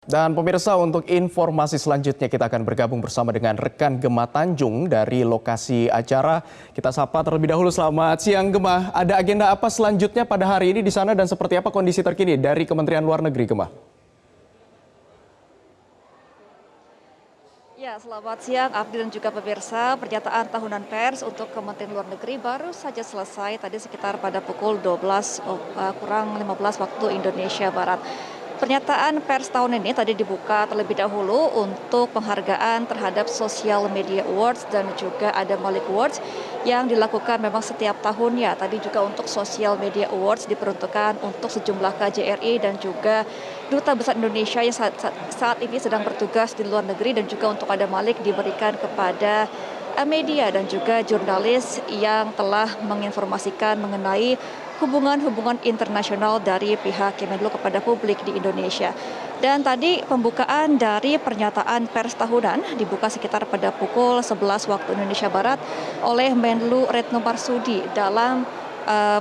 Dan pemirsa, untuk informasi selanjutnya kita akan bergabung bersama dengan rekan Gemma Tanjung dari lokasi acara. Kita sapa terlebih dahulu. Selamat siang Gemma. Ada agenda apa selanjutnya pada hari ini di sana dan seperti apa kondisi terkini dari Kementerian Luar Negeri, Gemma? Ya, selamat siang Abdi dan juga pemirsa. Pernyataan tahunan pers untuk Kementerian Luar Negeri baru saja selesai tadi sekitar pada pukul 12 kurang 15 waktu Indonesia Barat. Pernyataan pers tahun ini tadi dibuka terlebih dahulu untuk penghargaan terhadap Social Media Awards dan juga ada Malik Awards yang dilakukan memang setiap tahunnya. Tadi juga untuk Social Media Awards diperuntukkan untuk sejumlah KJRI dan juga Duta Besar Indonesia yang saat ini sedang bertugas di luar negeri, dan juga untuk ada Malik diberikan kepada media dan juga jurnalis yang telah menginformasikan mengenai hubungan-hubungan internasional dari pihak Kemenlu kepada publik di Indonesia. Dan tadi pembukaan dari pernyataan pers tahunan dibuka sekitar pada pukul 11 waktu Indonesia Barat oleh Menlu Retno Marsudi. Dalam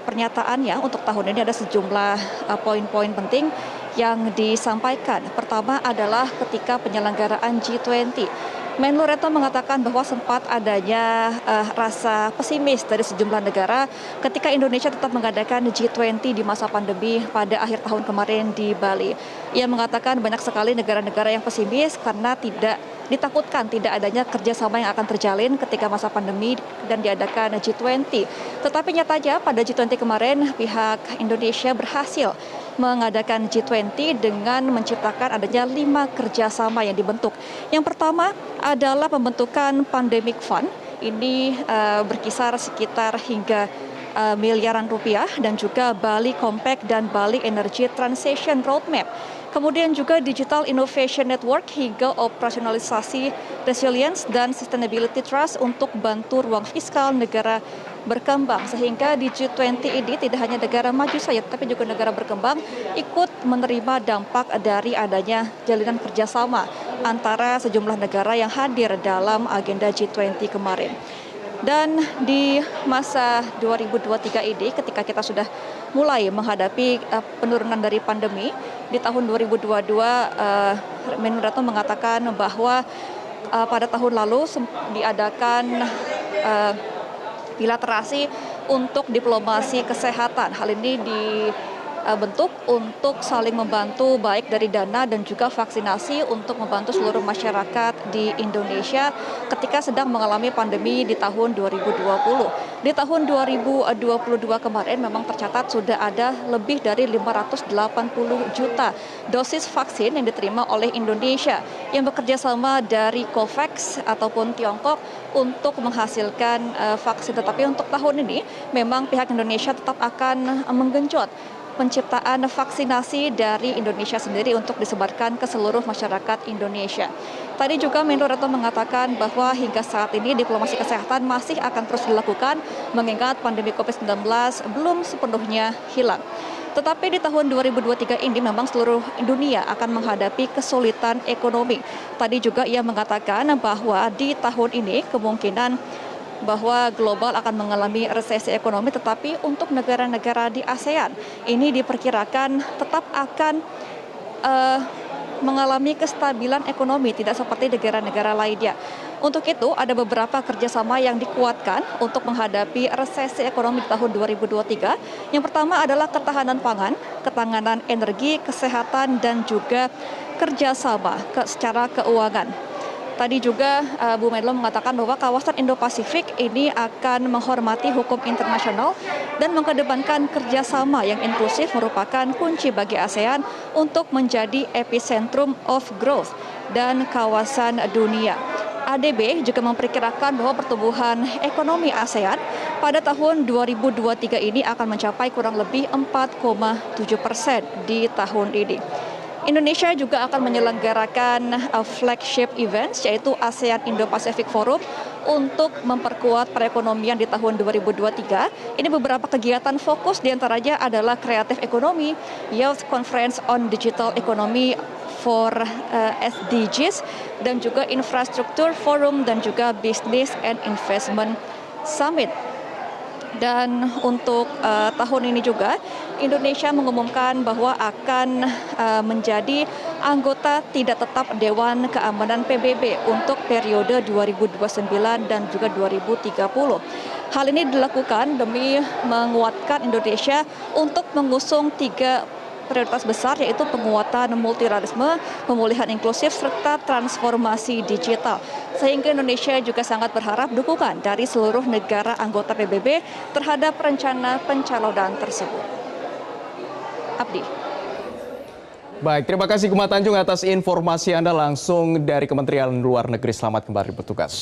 pernyataannya untuk tahun ini ada sejumlah poin-poin penting yang disampaikan. Pertama adalah ketika penyelenggaraan G20. Menlu Retno mengatakan bahwa sempat adanya rasa pesimis dari sejumlah negara ketika Indonesia tetap mengadakan G20 di masa pandemi pada akhir tahun kemarin di Bali. Ia mengatakan banyak sekali negara-negara yang pesimis karena ditakutkan tidak adanya kerjasama yang akan terjalin ketika masa pandemi dan diadakan G20. Tetapi nyatanya pada G20 kemarin pihak Indonesia berhasil mengadakan G20 dengan menciptakan adanya 5 kerjasama yang dibentuk. Yang pertama adalah pembentukan Pandemic Fund. Ini berkisar sekitar hingga miliaran rupiah, dan juga Bali Compact dan Bali Energy Transition Roadmap. Kemudian juga Digital Innovation Network hingga operasionalisasi resilience dan sustainability trust untuk bantu ruang fiskal negara berkembang, sehingga di G20 ini tidak hanya negara maju saja tapi juga negara berkembang ikut menerima dampak dari adanya jalinan kerjasama antara sejumlah negara yang hadir dalam agenda G20 kemarin. Dan di masa 2023 ini ketika kita sudah mulai menghadapi penurunan dari pandemi, di tahun 2022 Menlu Retno mengatakan bahwa pada tahun lalu diadakan bilaterasi untuk diplomasi kesehatan. Hal ini dibentuk untuk saling membantu baik dari dana dan juga vaksinasi untuk membantu seluruh masyarakat di Indonesia ketika sedang mengalami pandemi di tahun 2020. Di tahun 2022 kemarin memang tercatat sudah ada lebih dari 580 juta dosis vaksin yang diterima oleh Indonesia yang bekerja sama dari COVAX ataupun Tiongkok untuk menghasilkan vaksin. Tetapi untuk tahun ini memang pihak Indonesia tetap akan menggenjot penciptaan vaksinasi dari Indonesia sendiri untuk disebarkan ke seluruh masyarakat Indonesia. Tadi juga Menlu Retno mengatakan bahwa hingga saat ini diplomasi kesehatan masih akan terus dilakukan mengingat pandemi COVID-19 belum sepenuhnya hilang. Tetapi di tahun 2023 ini memang seluruh dunia akan menghadapi kesulitan ekonomi. Tadi juga ia mengatakan bahwa di tahun ini kemungkinan bahwa global akan mengalami resesi ekonomi, tetapi untuk negara-negara di ASEAN ini diperkirakan tetap akan mengalami kestabilan ekonomi, tidak seperti negara-negara lainnya. Untuk itu ada beberapa kerjasama yang dikuatkan untuk menghadapi resesi ekonomi di tahun 2023. Yang pertama adalah ketahanan pangan, ketahanan energi, kesehatan, dan juga kerjasama secara keuangan. Tadi juga Bu Menlo mengatakan bahwa kawasan Indo-Pasifik ini akan menghormati hukum internasional dan mengedepankan kerjasama yang inklusif merupakan kunci bagi ASEAN untuk menjadi epicentrum of growth dan kawasan dunia. ADB juga memperkirakan bahwa pertumbuhan ekonomi ASEAN pada tahun 2023 ini akan mencapai kurang lebih 4,7% di tahun ini. Indonesia juga akan menyelenggarakan flagship events yaitu ASEAN Indo-Pacific Forum untuk memperkuat perekonomian di tahun 2023. Ini beberapa kegiatan fokus diantaranya adalah Creative Economy, Youth Conference on Digital Economy for SDGs, dan juga Infrastructure Forum dan juga Business and Investment Summit. Dan untuk tahun ini juga Indonesia mengumumkan bahwa akan menjadi anggota tidak tetap Dewan Keamanan PBB untuk periode 2029 dan juga 2030. Hal ini dilakukan demi menguatkan Indonesia untuk mengusung 3 prioritas besar, yaitu penguatan multilateralisme, pemulihan inklusif, serta transformasi digital. Sehingga Indonesia juga sangat berharap dukungan dari seluruh negara anggota PBB terhadap rencana pencalonan tersebut. Abdi. Baik, terima kasih Gemma Tanjung atas informasi Anda langsung dari Kementerian Luar Negeri. Selamat kembali bertugas.